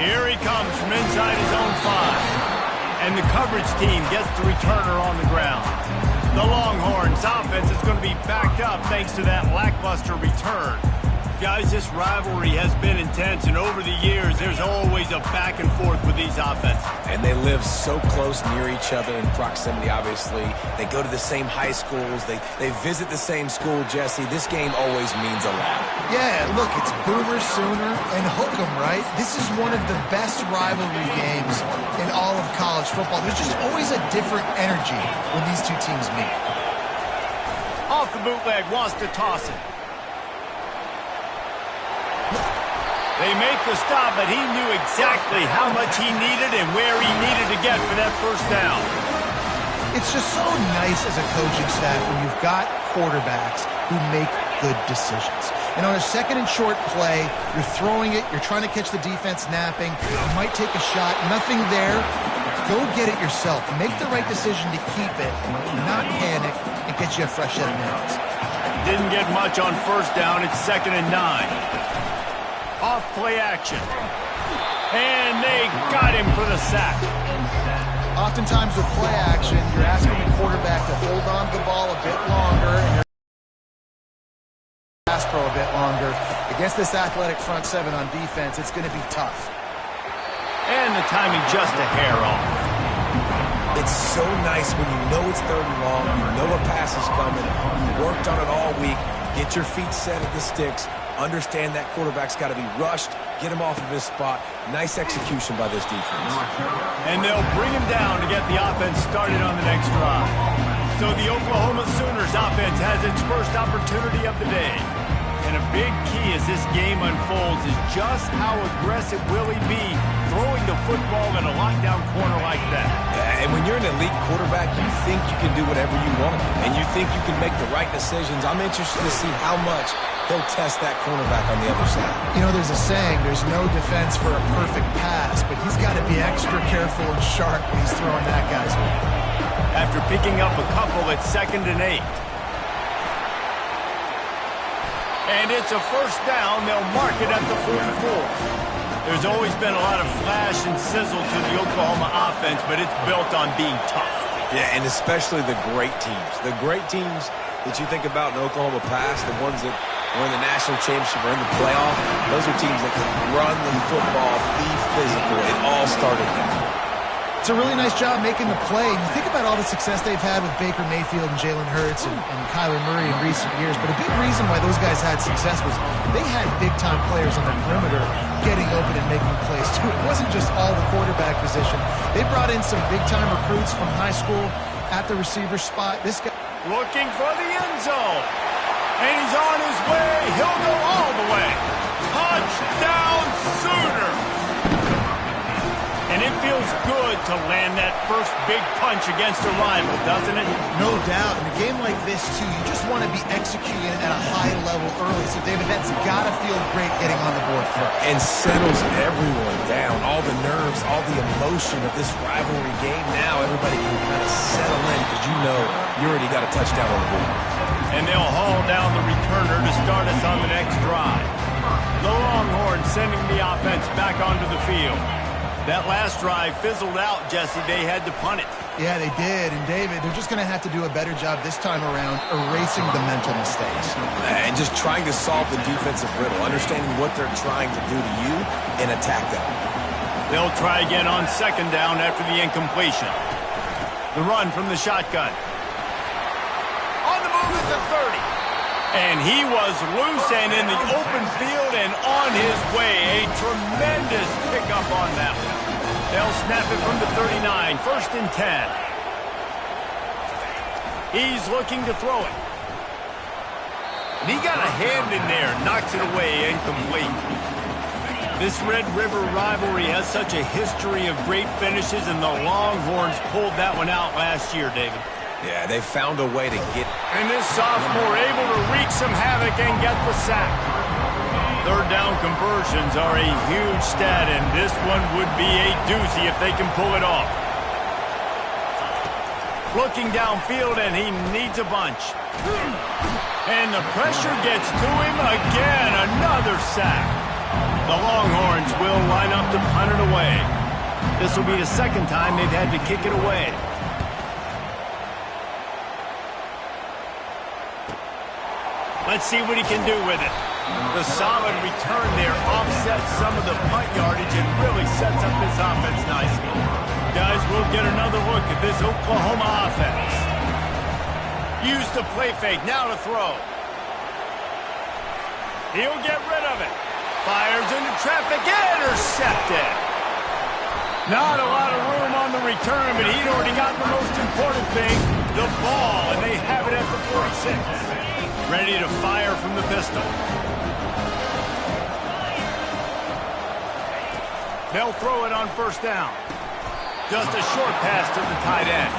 Here he comes from inside his own 5. And the coverage team gets the returner on the ground. The Longhorns' offense is going to be backed up thanks to that lackluster return. Guys, this rivalry has been intense, and over the years, there's always a back and forth with these offenses. And they live so close near each other in proximity, obviously. They go to the same high schools. They visit the same school, Jesse. This game always means a lot. Yeah, look, it's Boomer Sooner and Hook 'em, right? This is one of the best rivalry games in all of college football. There's just always a different energy when these two teams meet. Off the bootleg, wants to toss it. They make the stop, but he knew exactly how much he needed and where he needed to get for that first down. It's just so nice as a coaching staff when you've got quarterbacks who make good decisions. And on a second and short play, you're throwing it, you're trying to catch the defense napping, you might take a shot, nothing there. Go get it yourself. Make the right decision to keep it, not panic, and get you a fresh set of minutes. Didn't get much on first down. It's 2nd and 9. Off play action. And they got him for the sack. Oftentimes with play action, you're asking the quarterback to hold on to the ball a bit longer and you're pass pro a bit longer. Against this athletic front 7 on defense, it's going to be tough. And the timing just a hair off. It's so nice when you know it's 3rd and long, you know a pass is coming, you worked on it all week, get your feet set at the sticks, understand that quarterback's got to be rushed, get him off of his spot. Nice execution by this defense. And they'll bring him down to get the offense started on the next drive. So the Oklahoma Sooners offense has its first opportunity of the day. And a big key as this game unfolds is just how aggressive will he be throwing the football in a lockdown corner like that. Yeah, and when you're an elite quarterback, you think you can do whatever you want, and you think you can make the right decisions. I'm interested to see how much he'll test that cornerback on the other side. You know, there's a saying, there's no defense for a perfect pass, but he's got to be extra careful and sharp when he's throwing that guy's way. After picking up a couple at 2nd and 8. And it's a first down. They'll mark it at the 44. There's always been a lot of flash and sizzle to the Oklahoma offense, but it's built on being tough. Yeah, and especially the great teams. The great teams that you think about in Oklahoma past, the ones that were in the national championship or in the playoff, those are teams that can run the football, be physical. It all started there. It's a really nice job making the play. And you think about all the success they've had with Baker Mayfield and Jalen Hurts and Kyler Murray in recent years. But a big reason why those guys had success was they had big-time players on the perimeter getting open and making plays, too. It wasn't just all the quarterback position. They brought in some big-time recruits from high school at the receiver spot. This guy looking for the end zone. And he's on his way. He'll go all the way. Touchdown Sooner. And it feels good to land that first big punch against a rival, doesn't it? No doubt. In a game like this, too, you just want to be executing at a high level early. So, David, that's got to feel great getting on the board first. And settles everyone down. All the nerves, all the emotion of this rivalry game. Now everybody can kind of settle in because you know you already got a touchdown on the board. And they'll haul down the returner to start us on the next drive. The Longhorns sending the offense back onto the field. That last drive fizzled out, Jesse. They had to punt it. Yeah, they did. And, David, they're just going to have to do a better job this time around erasing the mental mistakes. And just trying to solve the defensive riddle, understanding what they're trying to do to you and attack them. They'll try again on 2nd down after the incompletion. The run from the shotgun. On the move at the 30. And he was loose and in the open field and on his way. A tremendous pickup on that one. They'll snap it from the 39. 1st and 10. He's looking to throw it. And he got a hand in there. Knocks it away. Incomplete. This Red River rivalry has such a history of great finishes, and the Longhorns pulled that one out last year, David. Yeah, they found a way to get... And this sophomore able to wreak some havoc and get the sack. 3rd down conversions are a huge stat, and this one would be a doozy if they can pull it off. Looking downfield, and he needs a bunch. And the pressure gets to him again. Another sack. The Longhorns will line up to punt it away. This will be the second time they've had to kick it away. Let's see what he can do with it. The solid return there offsets some of the punt yardage and really sets up this offense nicely. Guys, we'll get another look at this Oklahoma offense. Use the play fake, now to throw. He'll get rid of it. Fires into traffic, intercepted. Not a lot of room on the return, but he'd already got the most important thing, the ball, and they have it at the 46. Ready to fire from the pistol. They'll throw it on first down. Just a short pass to the tight end.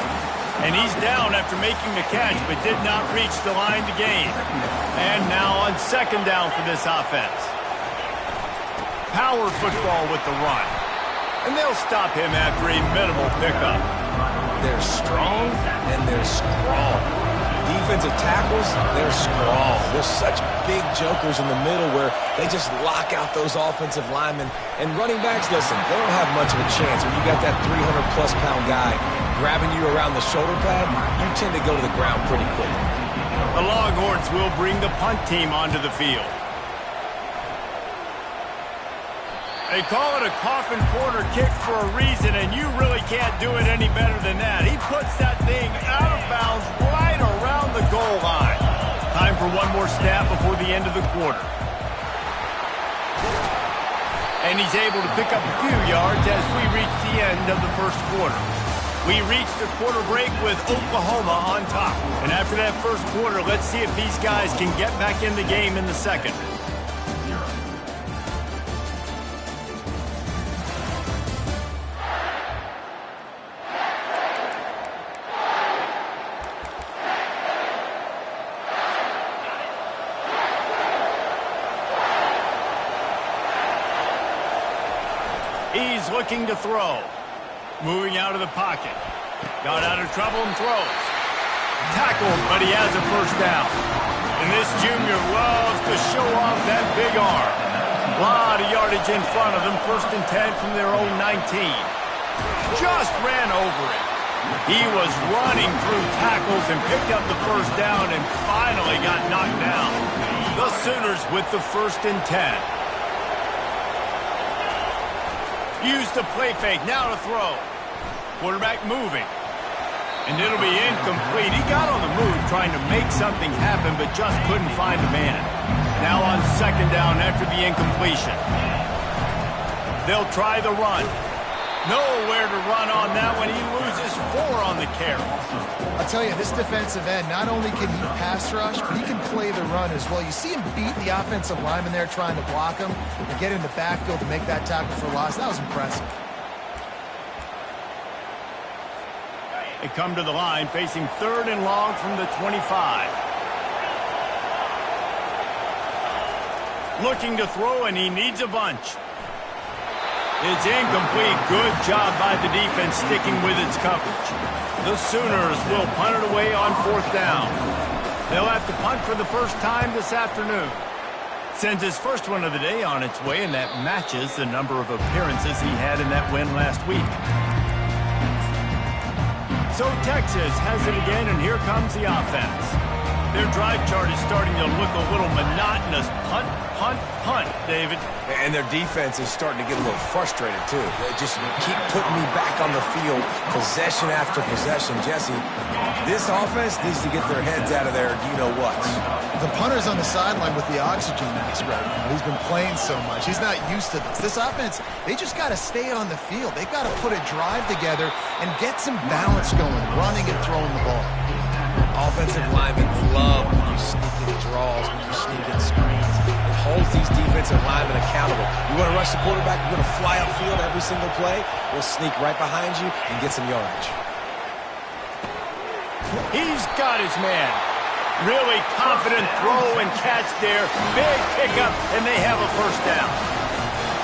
And he's down after making the catch, but did not reach the line to gain. And now on second down for this offense. Power football with the run. And they'll stop him after a minimal pickup. They're strong and they're strong. Defensive tackles, they're strong. They're such big jokers in the middle where they just lock out those offensive linemen. And running backs, listen, they don't have much of a chance. When you got that 300-plus pound guy grabbing you around the shoulder pad, you tend to go to the ground pretty quickly. The Longhorns will bring the punt team onto the field. They call it a coffin corner kick for a reason, and you really can't do it any better than that. He puts that thing out of bounds right around the goal line. Time for one more snap before the end of the quarter. And he's able to pick up a few yards as we reach the end of the first quarter. We reached the quarter break with Oklahoma on top. And after that first quarter, let's see if these guys can get back in the game in the second. He's looking to throw. Moving out of the pocket. Got out of trouble and throws. Tackled, but he has a first down. And this junior loves to show off that big arm. A lot of yardage in front of them. First and 10 from their own 19. Just ran over it. He was running through tackles and picked up the first down and finally got knocked down. The Sooners with the first and 10. Use the play fake, now to throw. Quarterback moving. And it'll be incomplete. He got on the move trying to make something happen, but just couldn't find a man. Now on second down after the incompletion. They'll try the run. Nowhere to run on that one. He loses 4 on the carry. I'll tell you, this defensive end, not only can he pass rush, but he can play the run as well. You see him beat the offensive lineman there trying to block him and get in the backfield to make that tackle for loss. That was impressive. They come to the line facing third and long from the 25. Looking to throw, and he needs a bunch. It's incomplete. Good job by the defense sticking with its coverage. The Sooners will punt it away on fourth down. They'll have to punt for the first time this afternoon. Sends his first one of the day on its way, and that matches the number of appearances he had in that win last week. So Texas has it again, and here comes the offense. Their drive chart is starting to look a little monotonous. Punt, punt, punt, David. And their defense is starting to get a little frustrated, too. They just keep putting me back on the field, possession after possession. Jesse, this offense needs to get their heads out of there, you-know-what. The punter's on the sideline with the oxygen mask right now. He's been playing so much. He's not used to this. This offense, they just got to stay on the field. They've got to put a drive together and get some balance going, running and throwing the ball. Offensive linemen love when you sneak in draws, when you sneak in screens. It holds these defensive linemen accountable. You want to rush the quarterback, you're going to fly upfield every single play. We'll sneak right behind you and get some yardage. He's got his man. Really confident throw and catch there. Big pickup, and they have a first down.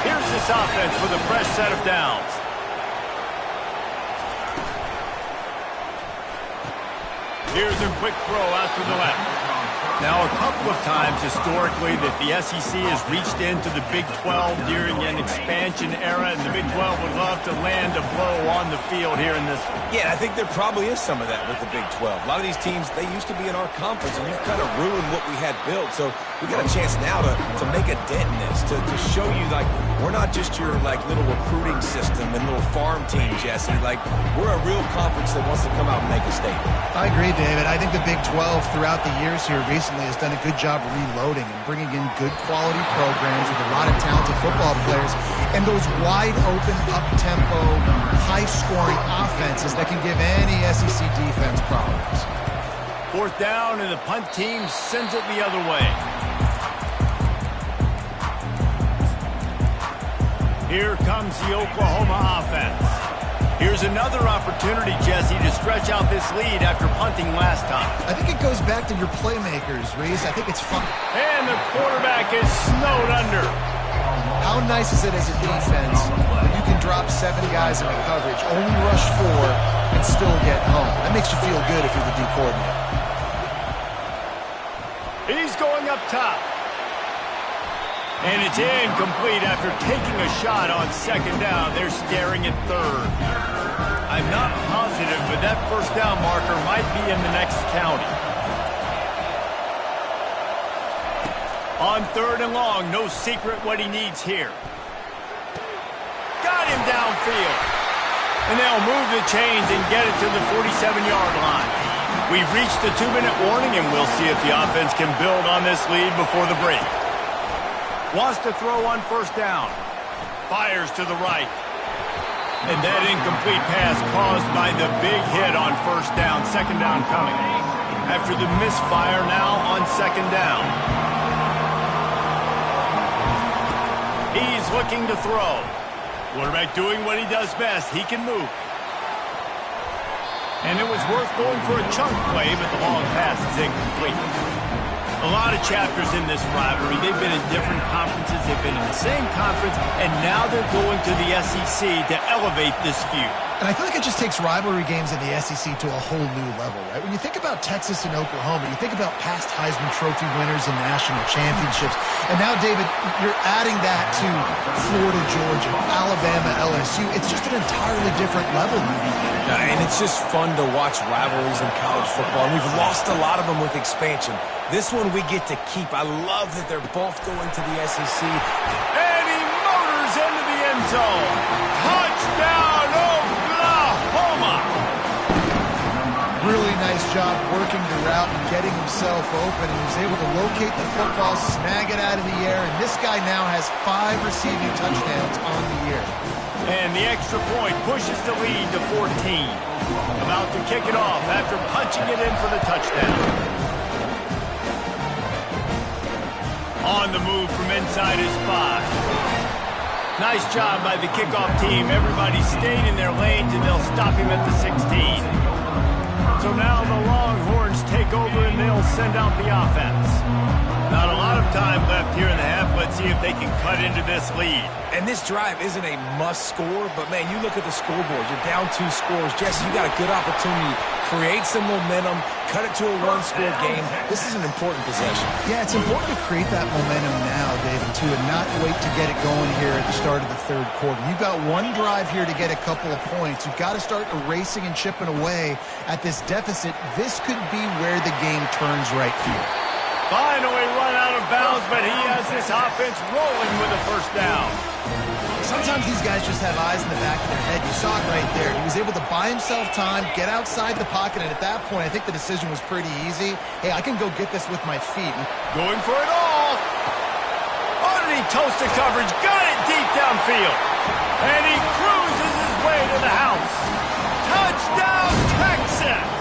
Here's this offense with a fresh set of downs. Here's a quick throw out to the left. Now, a couple of times historically that the SEC has reached into the Big 12 during an expansion era, and the Big 12 would love to land a blow on the field here in this one. Yeah, I think there probably is some of that with the Big 12. A lot of these teams, they used to be in our conference, and you've kind of ruined what we had built. So we got a chance now to make a dent in this, to show you, like, we're not just your, like, little recruiting system and little farm team, Jesse. Like, we're a real conference that wants to come out and make a statement. I agree, David. I think the Big 12 throughout the years here recently has done a good job reloading and bringing in good quality programs with a lot of talented football players and those wide open, up-tempo, high-scoring offenses that can give any SEC defense problems. 4th down, and the punt team sends it the other way. Here comes the Oklahoma offense. Here's another opportunity, Jesse, to stretch out this lead after punting last time. I think it goes back to your playmakers, Reese. I think it's fun. And the quarterback is snowed under. How nice is it as a defense when you can drop 7 guys into coverage, only rush 4, and still get home? That makes you feel good if you're the D coordinator. He's going up top. And it's incomplete after taking a shot on 2nd down. They're staring at 3rd. I'm not positive, but that 1st down marker might be in the next county. On 3rd and long, no secret what he needs here. Got him downfield. And they'll move the chains and get it to the 47-yard line. We've reached the 2-minute warning, and we'll see if the offense can build on this lead before the break. Wants to throw on 1st down. Fires to the right. And that incomplete pass caused by the big hit on 1st down. 2nd down coming. After the misfire now on 2nd down. He's looking to throw. Quarterback doing what he does best. He can move. And it was worth going for a chunk play, but the long pass is incomplete. A lot of chapters in this rivalry. They've been in different conferences. They've been in the same conference. And now they're going to the SEC to elevate this feud. And I feel like it just takes rivalry games in the SEC to a whole new level, right? When you think about Texas and Oklahoma, you think about past Heisman Trophy winners and national championships. And now, David, you're adding that to Florida, Georgia, Alabama, LSU. It's just an entirely different level moving. And it's just fun to watch rivalries in college football. And we've lost a lot of them with expansion. This one we get to keep. I love that they're both going to the SEC. And he motors into the end zone. Touchdown, Oklahoma! Really nice job working the route and getting himself open. And he was able to locate the football, snag it out of the air. And this guy now has 5 receiving touchdowns on the year. And the extra point pushes the lead to 14. About to kick it off after punching it in for the touchdown. On the move from inside his 5. Nice job by the kickoff team. Everybody stayed in their lanes, and they'll stop him at the 16. So now the Longhorns take over, and they'll send out the offense. Not a lot of time left here in the half. Let's see if they can cut into this lead. And this drive isn't a must score, but, man, you look at the scoreboard. You're down 2 scores. Jesse, you got a good opportunity. Create some momentum. Cut it to a 1-score game. This is an important possession. Yeah, it's important to create that momentum now, David, too, and not wait to get it going here at the start of the 3rd quarter. You've got 1 drive here to get a couple of points. You've got to start erasing and chipping away at this deficit. This could be where the game turns right here. Finally run out of bounds, but he has this offense rolling with a 1st down. Sometimes these guys just have eyes in the back of their head. You saw it right there. He was able to buy himself time, get outside the pocket, and at that point, I think the decision was pretty easy. Hey, I can go get this with my feet. Going for it all. Underneath toasted coverage, got it deep downfield. And he cruises his way to the house. Touchdown, Texas!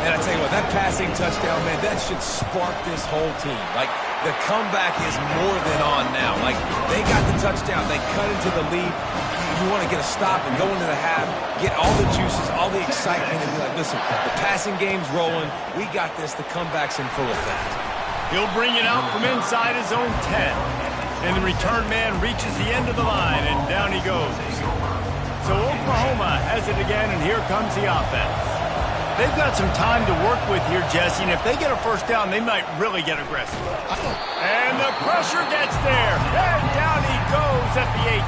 And I tell you what, that passing touchdown, man, that should spark this whole team. Like, the comeback is more than on now. Like, they got the touchdown. They cut into the lead. You want to get a stop and go into the half, get all the juices, all the excitement, and be like, listen, the passing game's rolling. We got this. The comeback's in full effect. He'll bring it out from inside his own 10. And the return man reaches the end of the line, and down he goes. So Oklahoma has it again, and here comes the offense. They've got some time to work with here, Jesse, and if they get a first down, they might really get aggressive. And the pressure gets there. And down he goes at the 18.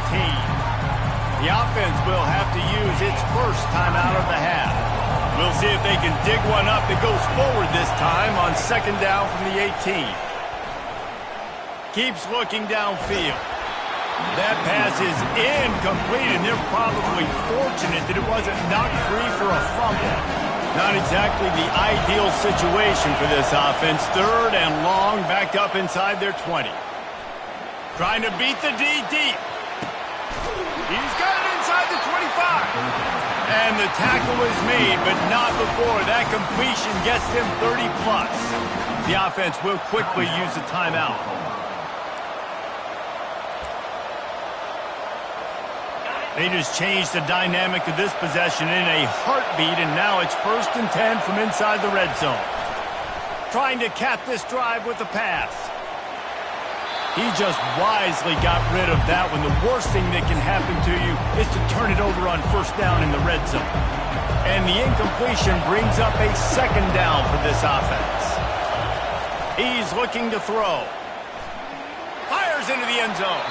The offense will have to use its first timeout of the half. We'll see if they can dig one up that goes forward this time on second down from the 18. Keeps looking downfield. That pass is incomplete, and they're probably fortunate that it wasn't knocked free for a fumble. Not exactly the ideal situation for this offense. Third and long, backed up inside their 20. Trying to beat the D deep. He's got it inside the 25. And the tackle is made, but not before that completion gets them 30+. The offense will quickly use a timeout. They just changed the dynamic of this possession in a heartbeat, and now it's 1st and 10 from inside the red zone. Trying to cap this drive with a pass. He just wisely got rid of that when the worst thing that can happen to you is to turn it over on first down in the red zone. And the incompletion brings up a second down for this offense. He's looking to throw. Fires into the end zone.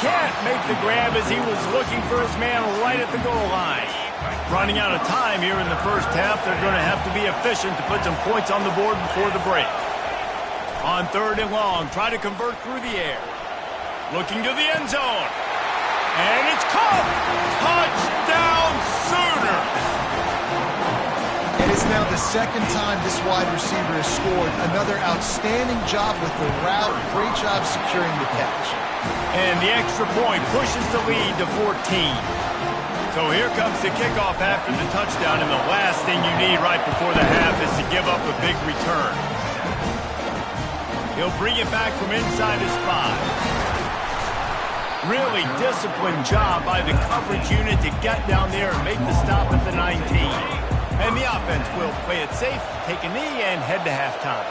Can't make the grab as he was looking for his man right at the goal line. Running out of time here in the first half. They're going to have to be efficient to put some points on the board before the break. On third and long, try to convert through the air. Looking to the end zone. And it's caught. Touchdown Sooners. And it's now the second time this wide receiver has scored. Another outstanding job with the route. Great job securing the catch. And the extra point pushes the lead to 14. So here comes the kickoff after the touchdown, and the last thing you need right before the half is to give up a big return. He'll bring it back from inside his 5. Really disciplined job by the coverage unit to get down there and make the stop at the 19. And the offense will play it safe, take a knee, and head to halftime.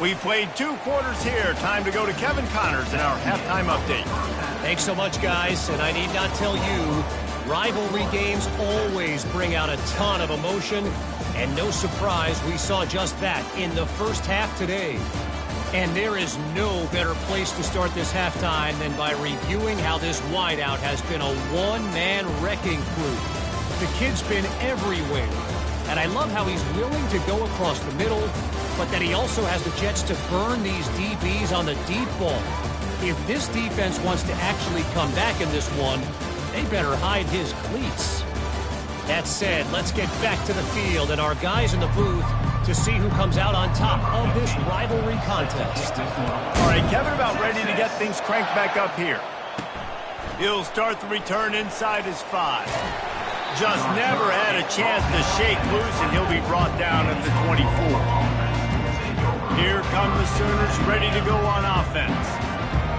We played 2 quarters here. Time to go to Kevin Connors in our halftime update. Thanks so much, guys. And I need not tell you, rivalry games always bring out a ton of emotion. And no surprise, we saw just that in the first half today. And there is no better place to start this halftime than by reviewing how this wideout has been a one-man wrecking crew. The kid's been everywhere. And I love how he's willing to go across the middle, but that he also has the jets to burn these DBs on the deep ball. If this defense wants to actually come back in this one, they better hide his cleats. That said, let's get back to the field and our guys in the booth to see who comes out on top of this rivalry contest. All right, Kevin about ready to get things cranked back up here. He'll start the return inside his 5. Just never had a chance to shake loose, and he'll be brought down at the 24. Here come the Sooners ready to go on offense.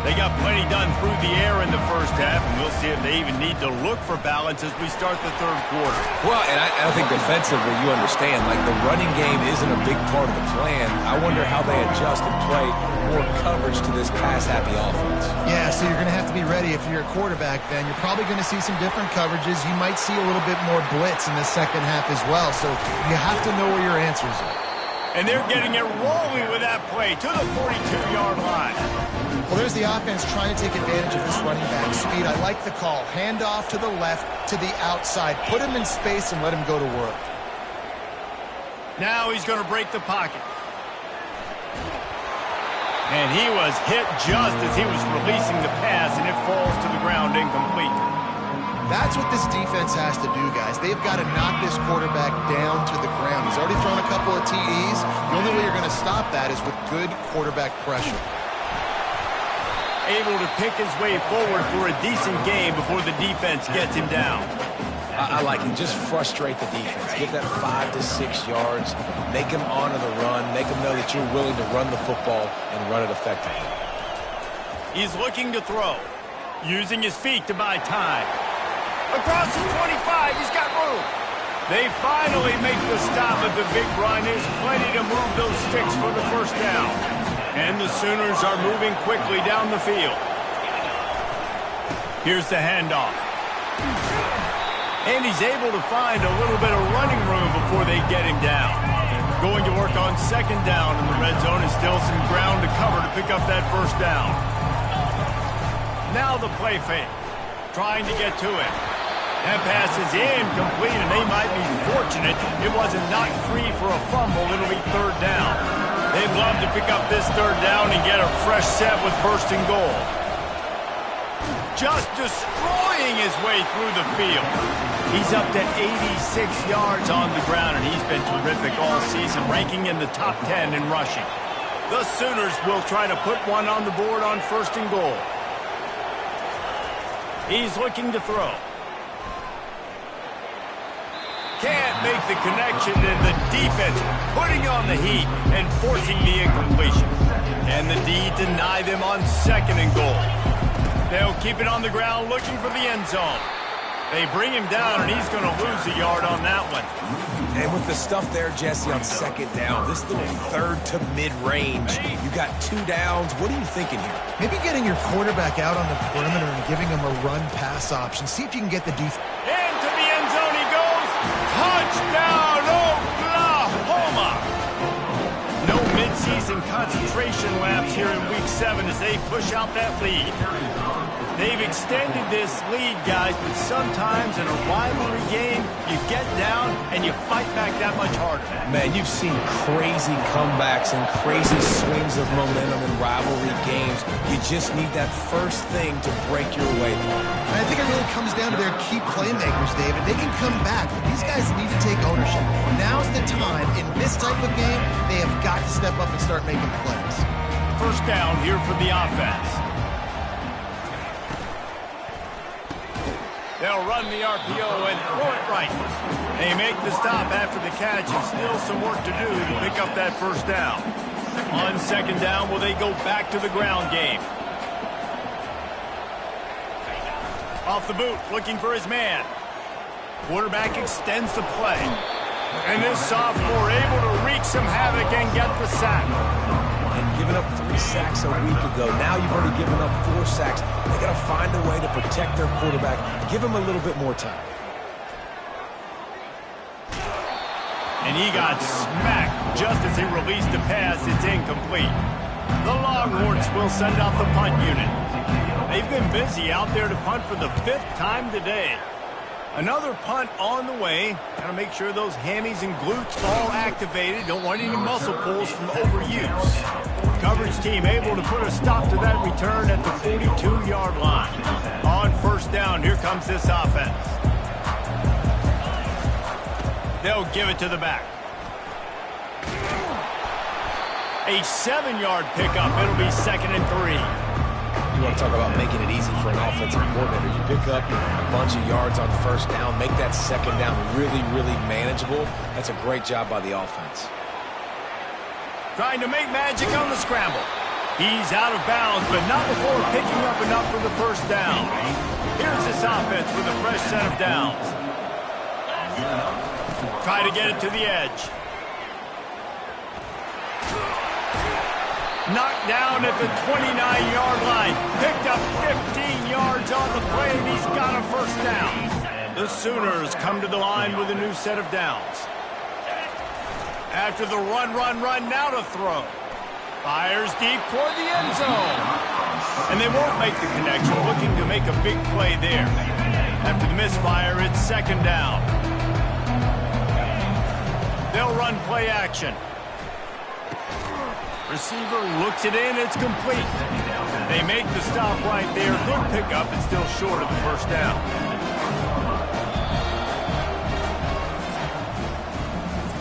They got plenty done through the air in the first half, and we'll see if they even need to look for balance as we start the third quarter. Well, and I think defensively, you understand, like the running game isn't a big part of the plan. I wonder how they adjust and play more coverage to this pass-happy offense. Yeah, so you're going to have to be ready if you're a quarterback, then. You're probably going to see some different coverages. You might see a little bit more blitz in the second half as well, so you have to know where your answers are. And they're getting it rolling with that play to the 42-yard line. Well, there's the offense trying to take advantage of this running back speed. I like the call. Hand off to the left, to the outside. Put him in space and let him go to work. Now he's going to break the pocket. And he was hit just as he was releasing the pass, and it falls to the ground incomplete. That's what this defense has to do, guys. They've got to knock this quarterback down to the ground. He's already thrown a couple of TDs. The only way you're going to stop that is with good quarterback pressure. Able to pick his way forward for a decent game before the defense gets him down. I like it. Just frustrate the defense. Get that 5 to 6 yards. Make them honor the run. Make them know that you're willing to run the football and run it effectively. He's looking to throw, using his feet to buy time. Across the 25, he's got room. They finally make the stop at the big run. There's plenty to move those sticks for the first down. And the Sooners are moving quickly down the field. Here's the handoff. And he's able to find a little bit of running room before they get him down. Going to work on second down in the red zone, and still some ground to cover to pick up that first down. Now the play fake. Trying to get to it. That pass is incomplete, and they might be fortunate it wasn't knocked free for a fumble. It'll be third down. They'd love to pick up this third down and get a fresh set with first and goal. Just destroying his way through the field. He's up to 86 yards on the ground, and he's been terrific all season, ranking in the top 10 in rushing. The Sooners will try to put one on the board on first and goal. He's looking to throw. Can't make the connection, and the defense putting on the heat and forcing the incompletion. And the D deny them on second and goal. They'll keep it on the ground looking for the end zone. They bring him down, and he's going to lose a yard on that one. And with the stuff there, Jesse, on second down, this little third to mid-range, you got 2 downs. What are you thinking here? Maybe getting your quarterback out on the perimeter and giving him a run-pass option. See if you can get the defense. Into the end zone he goes. Touchdown, Oklahoma! No midseason concentration laps here in Week 7 as they push out that lead. They've extended this lead, guys, but sometimes in a rivalry game, you get down and you fight back that much harder. Man, you've seen crazy comebacks and crazy swings of momentum in rivalry games. You just need that first thing to break your way. And I think it really comes down to their key playmakers, David. They can come back, but these guys need to take ownership. Now's the time. In this type of game, they have got to step up and start making plays. First down here for the offense. They'll run the RPO and throw it right. They make the stop after the catch, and still some work to do to pick up that first down. On second down, will they go back to the ground game? Off the boot, looking for his man. Quarterback extends the play. And this sophomore able to wreak some havoc and get the sack. And giving up 3 sacks a week ago. Now you've already given up 4 sacks. They got to find a way to protect their quarterback. Give him a little bit more time. And he got smacked just as he released the pass. It's incomplete. The Longhorns will send out the punt unit. They've been busy out there to punt for the 5th time today. Another punt on the way. Got to make sure those hammies and glutes all activated. Don't want any muscle pulls from overuse. Coverage team able to put a stop to that return at the 42-yard line. On first down, here comes this offense. They'll give it to the back. A 7-yard pickup. It'll be 2nd and 3. You want to talk about making it easy for an offensive coordinator. You pick up a bunch of yards on first down, make that second down really, really manageable. That's a great job by the offense. Trying to make magic on the scramble. He's out of bounds, but not before picking up enough for the first down. Here's this offense with a fresh set of downs. Try to get it to the edge. Knocked down at the 29-yard line. Picked up 15 yards on the play, and he's got a first down. The Sooners come to the line with a new set of downs. After the run, now to throw. Fires deep toward the end zone. And they won't make the connection, looking to make a big play there. After the misfire, it's second down. They'll run play action. Receiver looks it in, it's complete. They make the stop right there. Good pickup, and still short of the first down.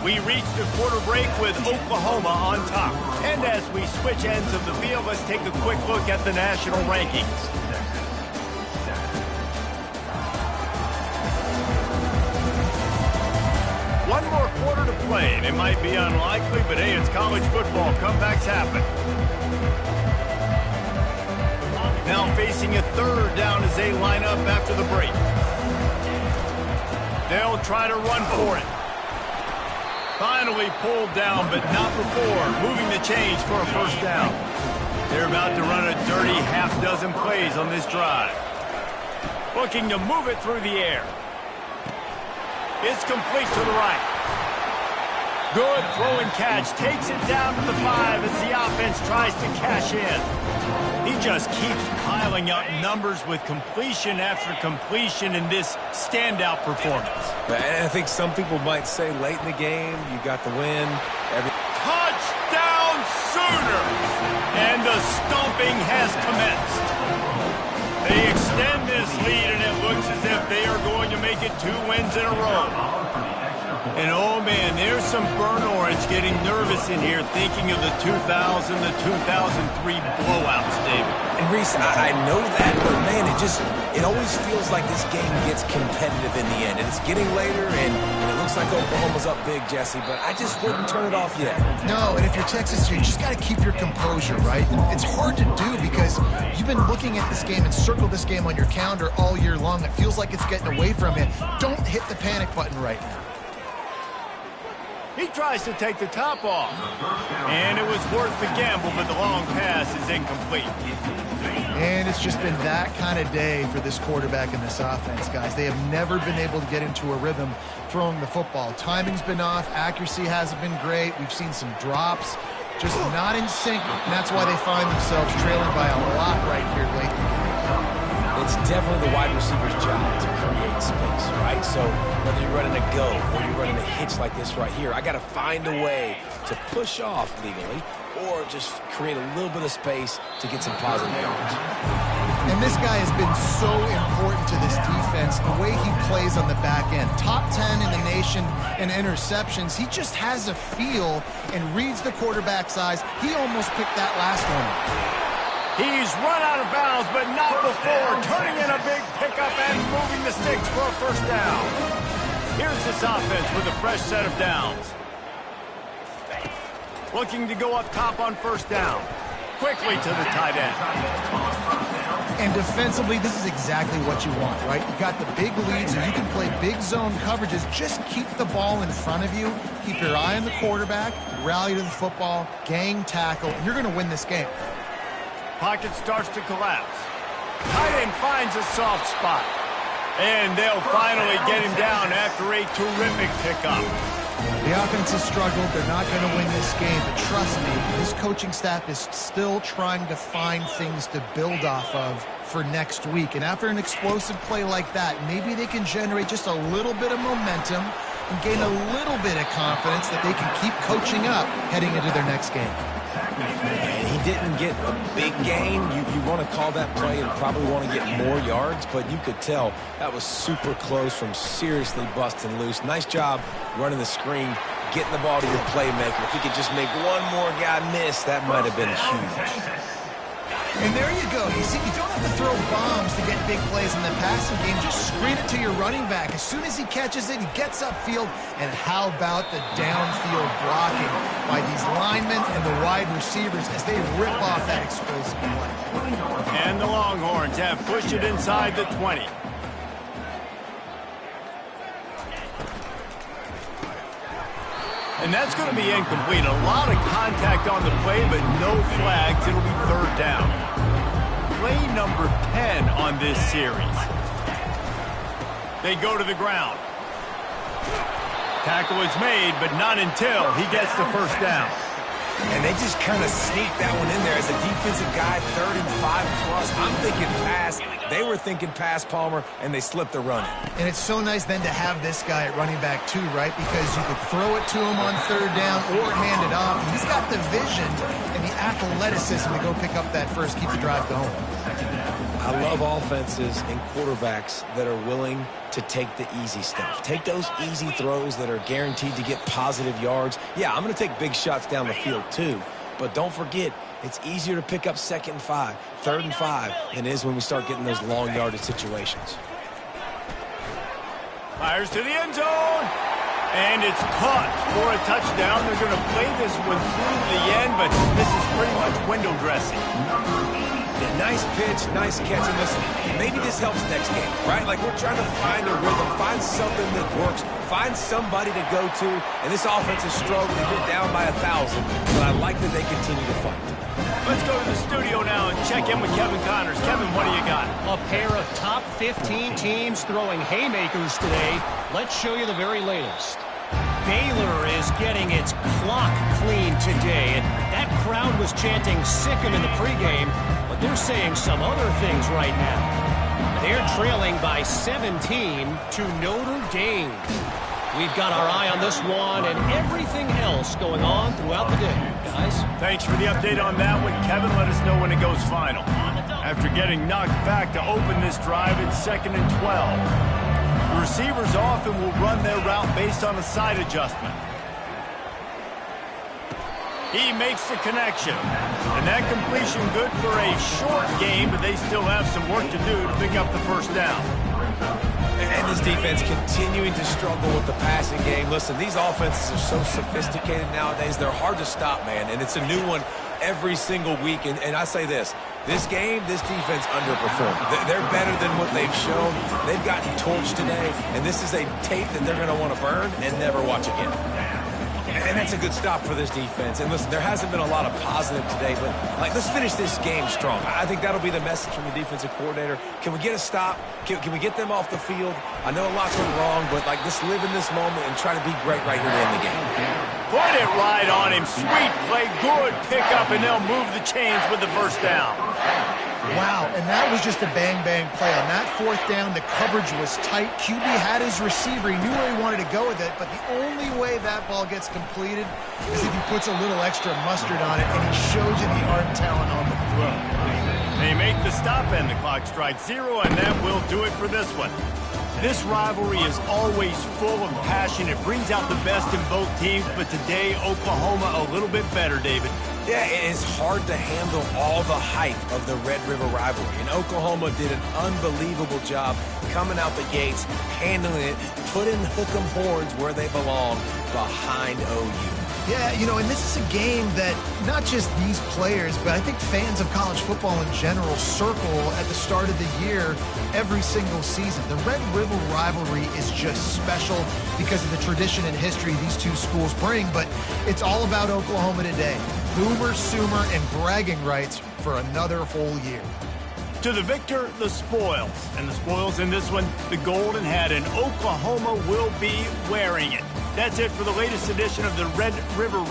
We reach the quarter break with Oklahoma on top. And as we switch ends of the field, let's take a quick look at the national rankings. One more quarter to play. It might be unlikely, but hey, it's college football. Comebacks happen. Now facing a third down as they line up after the break. They'll try to run for it. Finally pulled down, but not before moving the chains for a first down. They're about to run a dirty half-dozen plays on this drive. Looking to move it through the air. It's complete to the right. Good throw and catch. Takes it down to the 5 as the offense tries to cash in. He just keeps piling up numbers with completion after completion in this standout performance. And I think some people might say late in the game, you got the win. Touchdown Sooners! And the stomping has commenced. They extend this lead, and it looks as if they are going to make it 2 wins in a row. And, oh, man, there's some burnt orange getting nervous in here thinking of the 2000, the 2003 blowouts, David. And, Reese, I know that, but, man, it always feels like this game gets competitive in the end. And it's getting later, and it looks like Oklahoma's up big, Jesse, but I just wouldn't turn it off yet. No, and if you're Texas, you just got to keep your composure, right? It's hard to do because you've been looking at this game and circled this game on your calendar all year long. It feels like it's getting away from you. Don't hit the panic button right now. He tries to take the top off. And it was worth the gamble, but the long pass is incomplete. And it's just been that kind of day for this quarterback and this offense, guys. They have never been able to get into a rhythm throwing the football. Timing's been off. Accuracy hasn't been great. We've seen some drops. Just not in sync. And that's why they find themselves trailing by a lot right here late in the game. It's definitely the wide receiver's job to create space, right? So whether you're running a go or you're running a hitch like this right here, I got to find a way to push off legally or just create a little bit of space to get some positive yards. And this guy has been so important to this defense, the way he plays on the back end. Top 10 in the nation in interceptions. He just has a feel and reads the quarterback's eyes. He almost picked that last one. He's run out of bounds, but not before turning in a big pickup and moving the sticks for a first down. Here's this offense with a fresh set of downs. Looking to go up top on first down. Quickly to the tight end. And defensively, this is exactly what you want, right? You got the big leads, and you can play big zone coverages. Just keep the ball in front of you. Keep your eye on the quarterback. Rally to the football. Gang tackle. And you're going to win this game. Pocket starts to collapse. Tight end finds a soft spot. And they'll finally get him down after a terrific pickup. The offense has struggled. They're not going to win this game. But trust me, this coaching staff is still trying to find things to build off of for next week. And after an explosive play like that, maybe they can generate just a little bit of momentum and gain a little bit of confidence that they can keep coaching up heading into their next game. And he didn't get a big gain. You want to call that play and probably want to get more yards, but you could tell that was super close from seriously busting loose. Nice job running the screen, getting the ball to your playmaker. If he could just make one more guy miss, that might have been huge. And there you go. You see, you don't have to throw bombs to get big plays in the passing game. Just screen it to your running back. As soon as he catches it, he gets upfield. And how about the downfield blocking by these linemen and the wide receivers as they rip off that explosive play. And the Longhorns have pushed it inside the 20. And that's going to be incomplete. A lot of contact on the play, but no flags. It'll be third down. Play number 10 on this series. They go to the ground. Tackle is made, but not until he gets the first down. And they just kind of sneaked that one in there as a defensive guy, 3rd and 5 plus. I'm thinking pass. They were thinking pass, Palmer, and they slipped the run. And it's so nice then to have this guy at running back too, right? Because you could throw it to him on 3rd down or hand it off. He's got the vision and the athleticism to go pick up that first, keep the drive going. I love offenses and quarterbacks that are willing to take the easy stuff. Take those easy throws that are guaranteed to get positive yards. Yeah, I'm going to take big shots down the field too. But don't forget, it's easier to pick up 2nd and 5, 3rd and 5 than it is when we start getting those long yardage situations. Fires to the end zone. And it's caught for a touchdown. They're going to play this one through the end, but this is pretty much window dressing. Nice pitch, nice catch. And listen, maybe this helps next game, right? Like we're trying to find a rhythm, find something that works, find somebody to go to. And this offense is struggling. They're down by 1,000, but I like that they continue to fight. Let's go to the studio now and check in with Kevin Connors. Kevin, what do you got? A pair of top 15 teams throwing haymakers today. Let's show you the very latest. Baylor is getting its clock cleaned today, and that crowd was chanting "sick 'em" in the pregame, but they're saying some other things right now. They're trailing by 17 to Notre Dame. We've got our eye on this one and everything else going on throughout the day, guys. Thanks for the update on that one. Kevin, let us know when it goes final. After getting knocked back to open this drive, it's 2nd and 12. The receivers often will run their route based on a side adjustment. He makes the connection. And that completion good for a short game, but they still have some work to do to pick up the first down. And this defense continuing to struggle with the passing game. Listen, these offenses are so sophisticated nowadays. They're hard to stop, man. And it's a new one every single week. And I say this game, this defense underperformed. They're better than what they've shown. They've gotten torched today. And this is a tape that they're going to want to burn and never watch again. And that's a good stop for this defense. And listen, there hasn't been a lot of positive today, but let's finish this game strong. I think that'll be the message from the defensive coordinator. Can we get a stop? Can we get them off the field? I know a lot's went wrong, but just live in this moment and try to be great right here to end the game. Put it right on him. Sweet play, good pickup, and they'll move the chains with the first down. Wow, and that was just a bang-bang play. On that 4th down, the coverage was tight. QB had his receiver. He knew where he wanted to go with it, but the only way that ball gets completed is if he puts a little extra mustard on it, and he shows you the art and talent on the throw. They make the stop, and the clock strikes 0, and that will do it for this one. This rivalry is always full of passion. It brings out the best in both teams, but today, Oklahoma a little bit better, David. Yeah, it's hard to handle all the hype of the Red River rivalry. And Oklahoma did an unbelievable job coming out the gates, handling it, putting hook 'em horns where they belong, behind OU. Yeah, and this is a game that not just these players, but I think fans of college football in general circle at the start of the year every single season. The Red River rivalry is just special because of the tradition and history these two schools bring, but it's all about Oklahoma today. Boomer, Sooner, and bragging rights for another whole year. To the victor, the spoils. And the spoils in this one, the golden hat, and Oklahoma will be wearing it. That's it for the latest edition of the Red River